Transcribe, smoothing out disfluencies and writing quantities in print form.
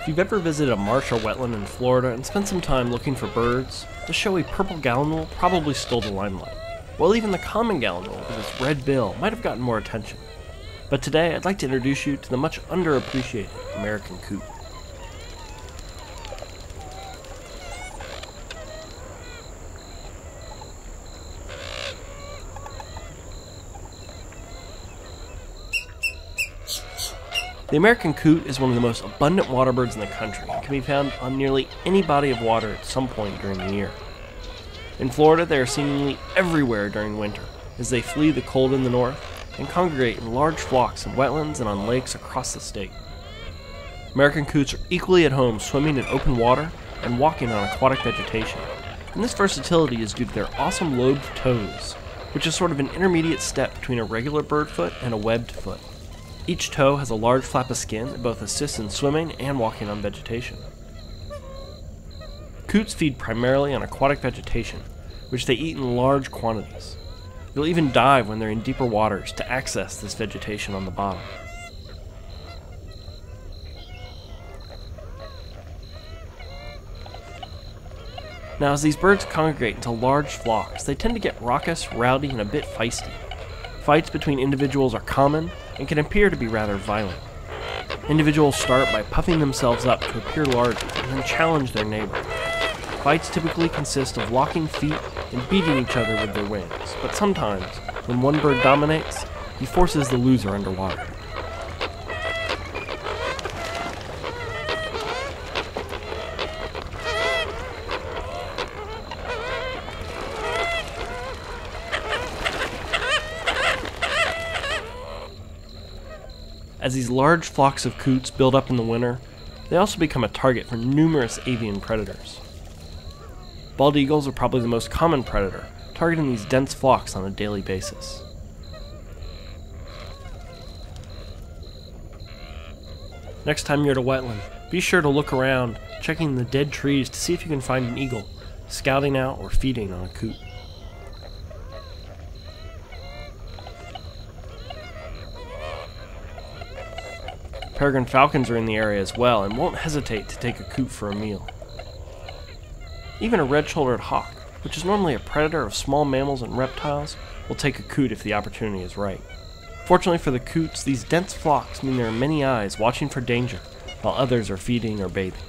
If you've ever visited a marsh or wetland in Florida and spent some time looking for birds, the showy purple gallinule probably stole the limelight, while even the common gallinule with its red bill might have gotten more attention. But today I'd like to introduce you to the much underappreciated American Coot. The American Coot is one of the most abundant waterbirds in the country and can be found on nearly any body of water at some point during the year. In Florida, they are seemingly everywhere during winter as they flee the cold in the north and congregate in large flocks in wetlands and on lakes across the state. American Coots are equally at home swimming in open water and walking on aquatic vegetation, and this versatility is due to their awesome lobed toes, which is sort of an intermediate step between a regular bird foot and a webbed foot. Each toe has a large flap of skin that both assists in swimming and walking on vegetation. Coots feed primarily on aquatic vegetation, which they eat in large quantities. They'll even dive when they're in deeper waters to access this vegetation on the bottom. Now, as these birds congregate into large flocks, they tend to get raucous, rowdy, and a bit feisty. Fights between individuals are common and can appear to be rather violent. Individuals start by puffing themselves up to appear larger and then challenge their neighbor. Fights typically consist of locking feet and beating each other with their wings, but sometimes, when one bird dominates, he forces the loser underwater. As these large flocks of coots build up in the winter, they also become a target for numerous avian predators. Bald eagles are probably the most common predator, targeting these dense flocks on a daily basis. Next time you're at a wetland, be sure to look around, checking the dead trees to see if you can find an eagle, scouting out or feeding on a coot. Peregrine falcons are in the area as well and won't hesitate to take a coot for a meal. Even a red-shouldered hawk, which is normally a predator of small mammals and reptiles, will take a coot if the opportunity is right. Fortunately for the coots, these dense flocks mean there are many eyes watching for danger, while others are feeding or bathing.